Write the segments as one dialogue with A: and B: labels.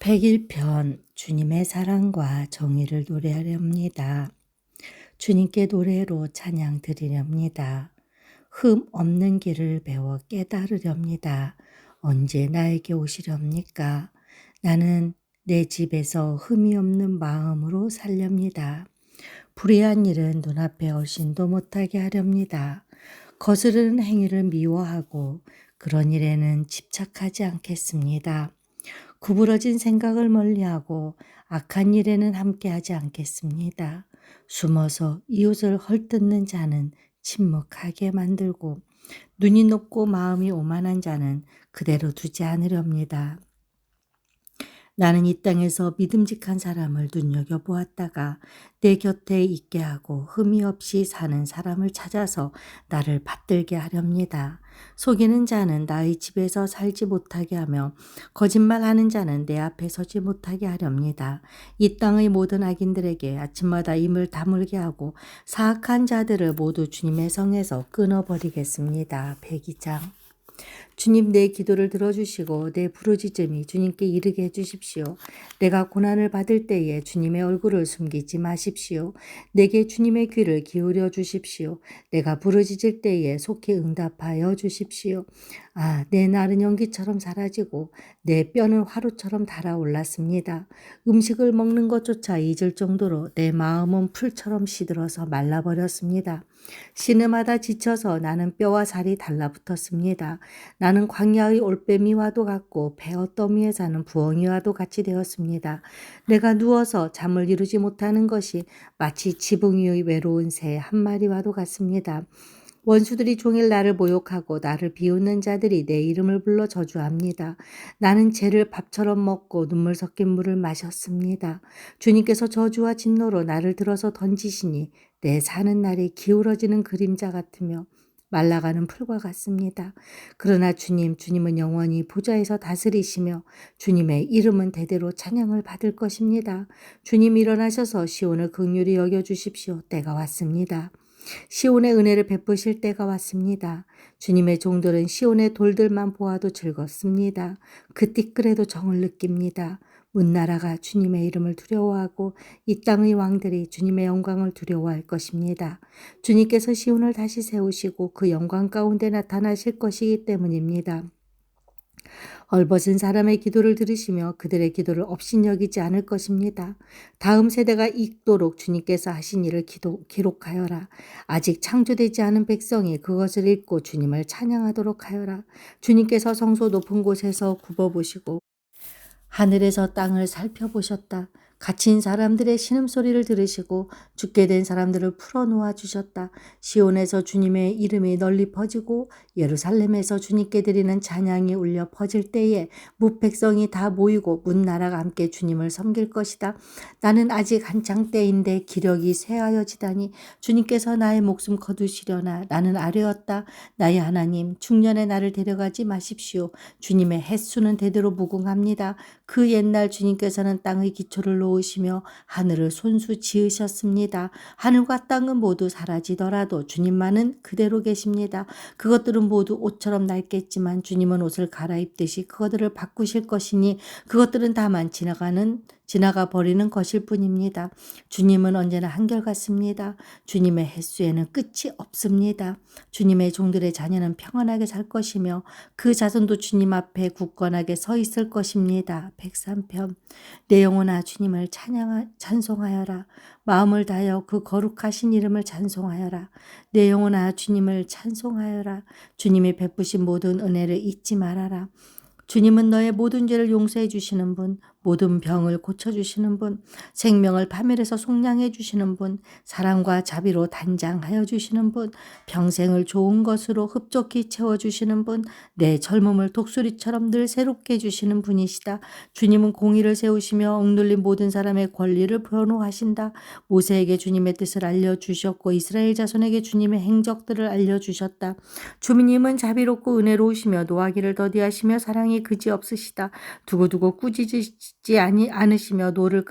A: 백일편 주님의 사랑과 정의를 노래하렵니다. 주님께 노래로 찬양 드리렵니다. 흠 없는 길을 배워 깨달으렵니다. 언제 나에게 오시렵니까? 나는 내 집에서 흠이 없는 마음으로 살렵니다. 불의한 일은 눈앞에 얼씬도 못하게 하렵니다. 거스르는 행위를 미워하고 그런 일에는 집착하지 않겠습니다. 구부러진 생각을 멀리하고 악한 일에는 함께하지 않겠습니다. 숨어서 이웃을 헐뜯는 자는 침묵하게 만들고 눈이 높고 마음이 오만한 자는 그대로 두지 않으렵니다. 나는 이 땅에서 믿음직한 사람을 눈여겨보았다가 내 곁에 있게 하고 흠이 없이 사는 사람을 찾아서 나를 받들게 하렵니다. 속이는 자는 나의 집에서 살지 못하게 하며 거짓말하는 자는 내 앞에 서지 못하게 하렵니다. 이 땅의 모든 악인들에게 아침마다 입을 다물게 하고 사악한 자들을 모두 주님의 성에서 끊어버리겠습니다. 백이장. 주님, 내 기도를 들어주시고 내 부르짖음이 주님께 이르게 해주십시오. 내가 고난을 받을 때에 주님의 얼굴을 숨기지 마십시오. 내게 주님의 귀를 기울여 주십시오. 내가 부르짖을 때에 속히 응답하여 주십시오. 내 날은 연기처럼 사라지고 내 뼈는 화루처럼 달아올랐습니다. 음식을 먹는 것조차 잊을 정도로 내 마음은 풀처럼 시들어서 말라버렸습니다. 신음하다 지쳐서 나는 뼈와 살이 달라붙었습니다. 나는 광야의 올빼미와도 같고 베어더미에 사는 부엉이와도 같이 되었습니다. 내가 누워서 잠을 이루지 못하는 것이 마치 지붕 위의 외로운 새 한 마리와도 같습니다. 원수들이 종일 나를 모욕하고 나를 비웃는 자들이 내 이름을 불러 저주합니다. 나는 죄를 밥처럼 먹고 눈물 섞인 물을 마셨습니다. 주님께서 저주와 진노로 나를 들어서 던지시니 내 사는 날이 기울어지는 그림자 같으며 말라가는 풀과 같습니다. 그러나 주님은 영원히 보좌에서 다스리시며 주님의 이름은 대대로 찬양을 받을 것입니다. 주님 일어나셔서 시온을 긍휼히 여겨주십시오. 때가 왔습니다. 시온의 은혜를 베푸실 때가 왔습니다. 주님의 종들은 시온의 돌들만 보아도 즐겁습니다. 그 띠끌에도 정을 느낍니다. 문나라가 주님의 이름을 두려워하고 이 땅의 왕들이 주님의 영광을 두려워할 것입니다. 주님께서 시온을 다시 세우시고 그 영광 가운데 나타나실 것이기 때문입니다. 헐벗은 사람의 기도를 들으시며 그들의 기도를 업신여기지 않을 것입니다. 다음 세대가 읽도록 주님께서 하신 일을 기록하여라. 아직 창조되지 않은 백성이 그것을 읽고 주님을 찬양하도록 하여라. 주님께서 성소 높은 곳에서 굽어보시고 하늘에서 땅을 살펴보셨다. 갇힌 사람들의 신음소리를 들으시고 죽게 된 사람들을 풀어놓아 주셨다. 시온에서 주님의 이름이 널리 퍼지고 예루살렘에서 주님께 드리는 찬양이 울려 퍼질 때에 무백성이 다 모이고 문나라가 함께 주님을 섬길 것이다. 나는 아직 한창 때인데 기력이 쇠하여지다니 주님께서 나의 목숨 거두시려나. 나는 아뢰었다. 나의 하나님, 중년의 나를 데려가지 마십시오. 주님의 햇수는 대대로 무궁합니다. 그 옛날 주님께서는 땅의 기초를 놓으시며 하늘을 손수 지으셨습니다. 하늘과 땅은 모두 사라지더라도 주님만은 그대로 계십니다. 그것들은 모두 옷처럼 낡겠지만 주님은 옷을 갈아입듯이 그것들을 바꾸실 것이니 그것들은 다만 지나가 버리는 것일 뿐입니다. 주님은 언제나 한결같습니다. 주님의 햇수에는 끝이 없습니다. 주님의 종들의 자녀는 평안하게 살 것이며 그 자손도 주님 앞에 굳건하게 서 있을 것입니다. 103편. 내 영혼아 주님을 찬송하여라. 마음을 다하여 그 거룩하신 이름을 찬송하여라. 내 영혼아 주님을 찬송하여라. 주님이 베푸신 모든 은혜를 잊지 말아라. 주님은 너의 모든 죄를 용서해 주시는 분, 모든 병을 고쳐주시는 분, 생명을 파멸해서 속량해 주시는 분, 사랑과 자비로 단장하여 주시는 분, 평생을 좋은 것으로 흡족히 채워주시는 분, 내 젊음을 독수리처럼 늘 새롭게 해주시는 분이시다. 주님은 공의를 세우시며 억눌린 모든 사람의 권리를 변호하신다. 모세에게 주님의 뜻을 알려주셨고 이스라엘 자손에게 주님의 행적들을 알려주셨다. 주님은 자비롭고 은혜로우시며 노하기를 더디하시며 사랑이 그지없으시다. 두고두고 꾸짖지 않으시며 노를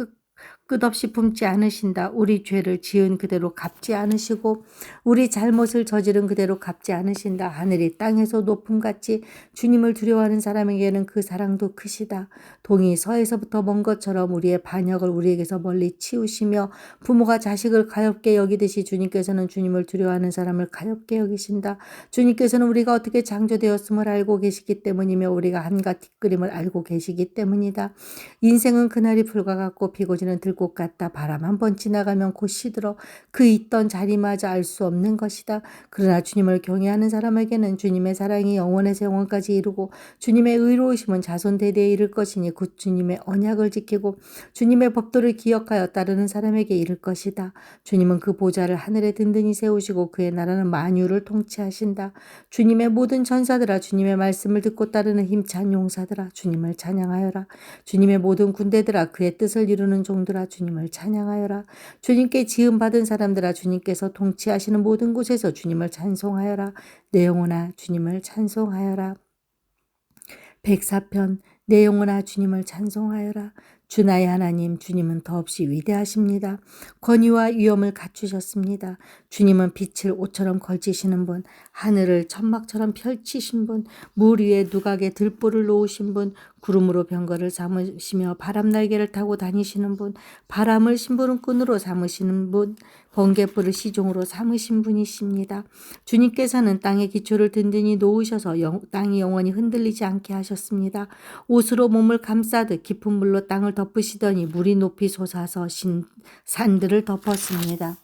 A: 끝없이 품지 않으신다. 우리 죄를 지은 그대로 갚지 않으시고 우리 잘못을 저지른 그대로 갚지 않으신다. 하늘이 땅에서 높음같이 주님을 두려워하는 사람에게는 그 사랑도 크시다. 동이 서에서부터 먼 것처럼 우리의 반역을 우리에게서 멀리 치우시며 부모가 자식을 가엾게 여기듯이 주님께서는 주님을 두려워하는 사람을 가엾게 여기신다. 주님께서는 우리가 어떻게 창조되었음을 알고 계시기 때문이며 우리가 한갓 뒷그림을 알고 계시기 때문이다. 인생은 그날이 불과 같고 비고지는 들꽃 같다. 바람 한 번 지나가면 곧 시들어 그 있던 자리마저 알 수 없는 것이다. 그러나 주님을 경외하는 사람에게는 주님의 사랑이 영원에서 영원까지 이루고 주님의 의로우심은 자손 대대에 이를 것이니 곧 주님의 언약을 지키고 주님의 법도를 기억하여 따르는 사람에게 이를 것이다. 주님은 그 보좌를 하늘에 든든히 세우시고 그의 나라는 만유를 통치하신다. 주님의 모든 전사들아 주님의 말씀을 듣고 따르는 힘찬 용사들아 주님을 찬양하여라. 주님의 모든 군대들아 그의 뜻을 이루는 종들아 주님을 찬양하여라. 주님께 지음받은 사람들아 주님께서 통치하시는 모든 곳에서 주님을 찬송하여라. 내 영혼아 주님을 찬송하여라. 104편 내 영혼아 주님을 찬송하여라. 주 나의 하나님 주님은 더없이 위대하십니다. 권위와 위엄을 갖추셨습니다. 주님은 빛을 옷처럼 걸치시는 분, 하늘을 천막처럼 펼치신 분, 물 위에 누각에 들보를 놓으신 분, 구름으로 병거를 삼으시며 바람 날개를 타고 다니시는 분, 바람을 심부름꾼으로 삼으시는 분, 번갯불을 시종으로 삼으신 분이십니다. 주님께서는 땅의 기초를 든든히 놓으셔서 땅이 영원히 흔들리지 않게 하셨습니다. 옷으로 몸을 감싸듯 깊은 물로 땅을 덮으시더니 물이 높이 솟아서 산들을 덮었습니다.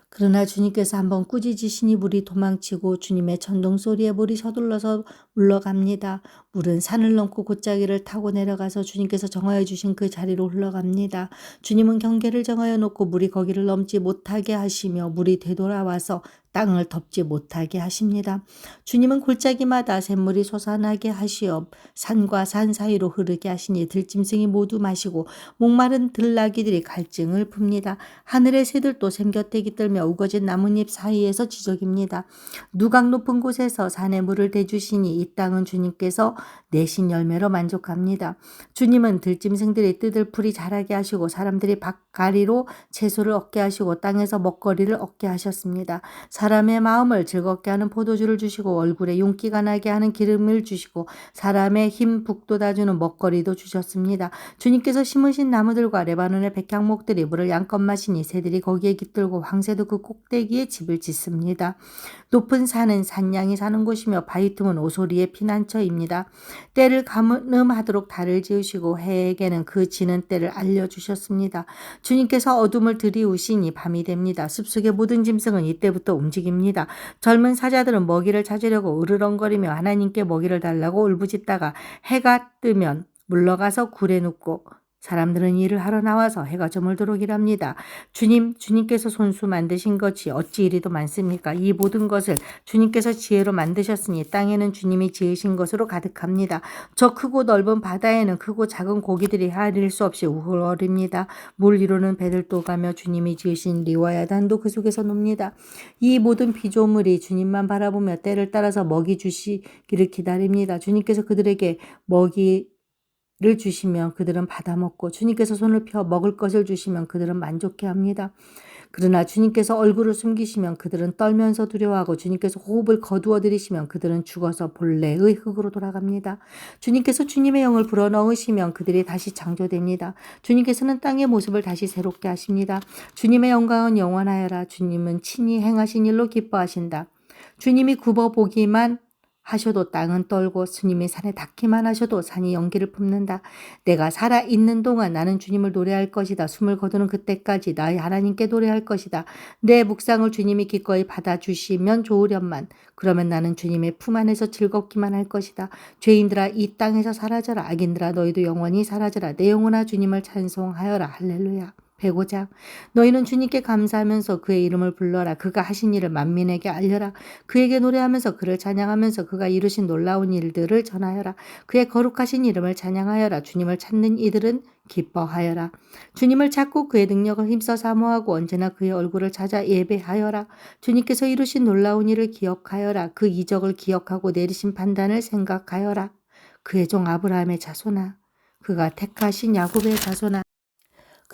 A: 그러나 주님께서 한번 꾸짖으시니 물이 도망치고 주님의 천둥 소리에 물이 서둘러서 물러갑니다. 물은 산을 넘고 곧자기를 타고 내려가서 주님께서 정하여 주신 그 자리로 흘러갑니다. 주님은 경계를 정하여 놓고 물이 거기를 넘지 못하게 하시며 물이 되돌아와서 땅을 덮지 못하게 하십니다. 주님은 골짜기마다 샘물이 솟아나게 하시어 산과 산 사이로 흐르게 하시니 들짐승이 모두 마시고 목마른 들나귀들이 갈증을 풉니다. 하늘의 새들도 샘 곁에 깃들며 우거진 나뭇잎 사이에서 지저깁니다. 누각 높은 곳에서 산에 물을 대주시니 이 땅은 주님께서 내신 열매로 만족합니다. 주님은 들짐승들이 뜯을 풀이 자라게 하시고 사람들이 밭가리로 채소를 얻게 하시고 땅에서 먹거리를 얻게 하셨습니다. 사람의 마음을 즐겁게 하는 포도주를 주시고 얼굴에 윤기가 나게 하는 기름을 주시고 사람의 힘 북돋아주는 먹거리도 주셨습니다. 주님께서 심으신 나무들과 레바논의 백향목들이 물을 양껏 마시니 새들이 거기에 깃들고 황새도 그 꼭대기에 집을 짓습니다. 높은 산은 산양이 사는 곳이며 바위 틈은 오소리의 피난처입니다. 때를 가늠하도록 달을 지으시고 해에게는 그 지는 때를 알려주셨습니다. 주님께서 어둠을 들이우시니 밤이 됩니다. 숲속의 모든 짐승은 이때부터 움직입니다. 젊은 사자들은 먹이를 찾으려고 으르렁거리며 하나님께 먹이를 달라고 울부짖다가 해가 뜨면 물러가서 굴에 눕고 사람들은 일을 하러 나와서 해가 저물도록 일합니다. 주님께서 손수 만드신 것이 어찌 이리도 많습니까? 이 모든 것을 주님께서 지혜로 만드셨으니 땅에는 주님이 지으신 것으로 가득합니다. 저 크고 넓은 바다에는 크고 작은 고기들이 헤아릴 수 없이 우글거립니다. 물 이루는 배들도 가며 주님이 지으신 리와야단도 그 속에서 놉니다. 이 모든 피조물이 주님만 바라보며 때를 따라서 먹이 주시기를 기다립니다. 주님께서 그들에게 먹이를 주시면 그들은 받아먹고 주님께서 손을 펴 먹을 것을 주시면 그들은 만족해합니다. 그러나 주님께서 얼굴을 숨기시면 그들은 떨면서 두려워하고 주님께서 호흡을 거두어 들이시면 그들은 죽어서 본래의 흙으로 돌아갑니다. 주님께서 주님의 영을 불어넣으시면 그들이 다시 창조됩니다. 주님께서는 땅의 모습을 다시 새롭게 하십니다. 주님의 영광은 영원하여라. 주님은 친히 행하신 일로 기뻐하신다. 주님이 굽어보기만 하셔도 땅은 떨고 주님이 산에 닿기만 하셔도 산이 연기를 뿜는다. 내가 살아있는 동안 나는 주님을 노래할 것이다. 숨을 거두는 그때까지 나의 하나님께 노래할 것이다. 내 묵상을 주님이 기꺼이 받아주시면 좋으련만. 그러면 나는 주님의 품 안에서 즐겁기만 할 것이다. 죄인들아 이 땅에서 사라져라. 악인들아 너희도 영원히 사라져라. 내 영혼아 주님을 찬송하여라. 할렐루야. 105장 너희는 주님께 감사하면서 그의 이름을 불러라. 그가 하신 일을 만민에게 알려라. 그에게 노래하면서 그를 찬양하면서 그가 이루신 놀라운 일들을 전하여라. 그의 거룩하신 이름을 찬양하여라. 주님을 찾는 이들은 기뻐하여라. 주님을 찾고 그의 능력을 힘써 사모하고 언제나 그의 얼굴을 찾아 예배하여라. 주님께서 이루신 놀라운 일을 기억하여라. 그 이적을 기억하고 내리신 판단을 생각하여라. 그의 종 아브라함의 자손아, 그가 택하신 야곱의 자손아,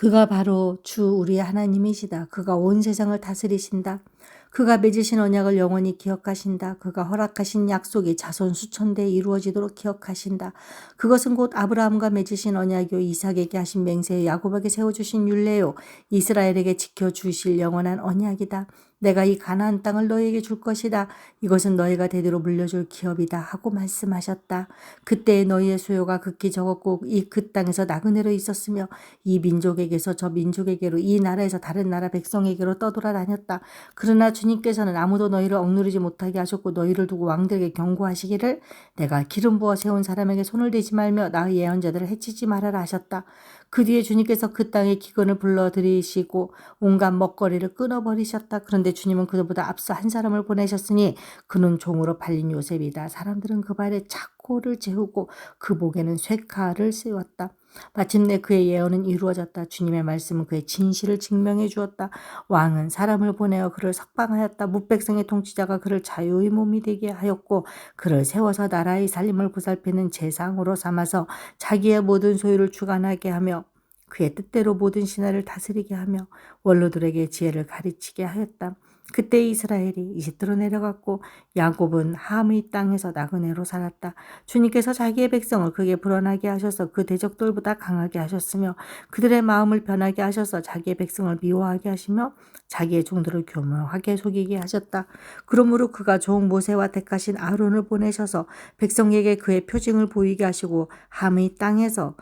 A: 그가 바로 주 우리의 하나님이시다. 그가 온 세상을 다스리신다. 그가 맺으신 언약을 영원히 기억하신다. 그가 허락하신 약속이 자손 수천대에 이루어지도록 기억하신다. 그것은 곧 아브라함과 맺으신 언약이요 이삭에게 하신 맹세요 야곱에게 세워주신 율례요 이스라엘에게 지켜주실 영원한 언약이다. 내가 이 가나안 땅을 너희에게 줄 것이다. 이것은 너희가 대대로 물려줄 기업이다 하고 말씀하셨다. 그때의 너희의 수요가 극히 적었고 이 그 땅에서 나그네로 있었으며 이 민족에게서 저 민족에게로 이 나라에서 다른 나라 백성에게로 떠돌아다녔다. 그러나 주님께서는 아무도 너희를 억누르지 못하게 하셨고 너희를 두고 왕들에게 경고하시기를 내가 기름 부어 세운 사람에게 손을 대지 말며 나의 예언자들을 해치지 말아라 하셨다. 그 뒤에 주님께서 그 땅에 기근을 불러들이시고 온갖 먹거리를 끊어버리셨다. 그런데 주님은 그보다 앞서 한 사람을 보내셨으니 그는 종으로 팔린 요셉이다. 사람들은 그 발에 착고를 재우고 그 목에는 쇠칼을 씌웠다. 마침내 그의 예언은 이루어졌다. 주님의 말씀은 그의 진실을 증명해 주었다. 왕은 사람을 보내어 그를 석방하였다. 뭇백성의 통치자가 그를 자유의 몸이 되게 하였고 그를 세워서 나라의 살림을 보살피는 제상으로 삼아서 자기의 모든 소유를 주관하게 하며 그의 뜻대로 모든 신하를 다스리게 하며 원로들에게 지혜를 가르치게 하였다. 그때 이스라엘이 이집트로 내려갔고 야곱은 함의 땅에서 나그네로 살았다. 주님께서 자기의 백성을 크게 불어나게 하셔서 그 대적들보다 강하게 하셨으며 그들의 마음을 변하게 하셔서 자기의 백성을 미워하게 하시며 자기의 종들을 교묘하게 속이게 하셨다. 그러므로 그가 종 모세와 택하신 아론을 보내셔서 백성에게 그의 표징을 보이게 하시고 함의 땅에서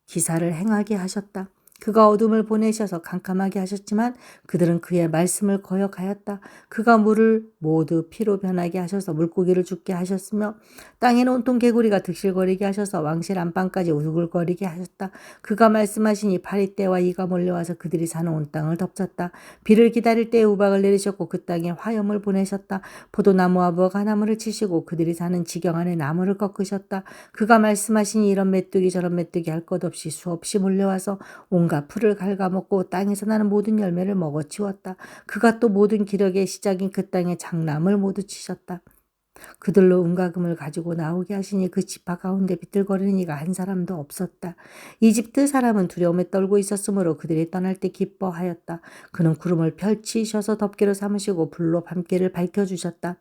A: 기사를 행하게 하셨다. 그가 어둠을 보내셔서 캄캄하게 하셨지만 그들은 그의 말씀을 거역하였다. 그가 물을 모두 피로 변하게 하셔서 물고기를 죽게 하셨으며 땅에는 온통 개구리가 득실거리게 하셔서 왕실 안방까지 우글거리게 하셨다. 그가 말씀하시니 파리떼와 이가 몰려와서 그들이 사는 온 땅을 덮쳤다. 비를 기다릴 때에 우박을 내리셨고 그 땅에 화염을 보내셨다. 포도나무와 무화과나무를 치시고 그들이 사는 지경 안에 나무를 꺾으셨다. 그가 말씀하시니 이런 메뚜기 저런 메뚜기 할 것 없이 수없이 몰려와서 온갖 풀을 갉아먹고 땅에서 나는 모든 열매를 먹어치웠다. 그가 또 모든 기력의 시작인 그 땅의 장남을 모두 치셨다. 그들로 은과 금을 가지고 나오게 하시니 그 지파 가운데 비틀거리는 이가 한 사람도 없었다. 이집트 사람은 두려움에 떨고 있었으므로 그들이 떠날 때 기뻐하였다. 그는 구름을 펼치셔서 덮개로 삼으시고 불로 밤길을 밝혀주셨다.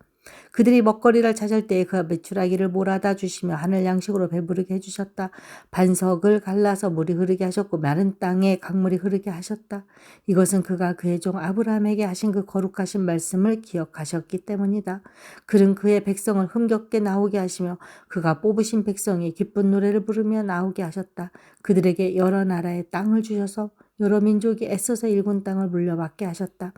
A: 그들이 먹거리를 찾을 때에 그 메추라기를 몰아다 주시며 하늘 양식으로 배부르게 해주셨다. 반석을 갈라서 물이 흐르게 하셨고 마른 땅에 강물이 흐르게 하셨다. 이것은 그가 그의 종 아브라함에게 하신 그 거룩하신 말씀을 기억하셨기 때문이다. 그는 그의 백성을 흥겹게 나오게 하시며 그가 뽑으신 백성이 기쁜 노래를 부르며 나오게 하셨다. 그들에게 여러 나라의 땅을 주셔서 여러 민족이 애써서 일군 땅을 물려받게 하셨다.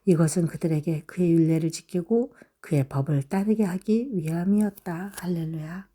A: 이것은 그들에게 그의 율례를 지키고 그의 법을 따르게 하기 위함이었다. 할렐루야.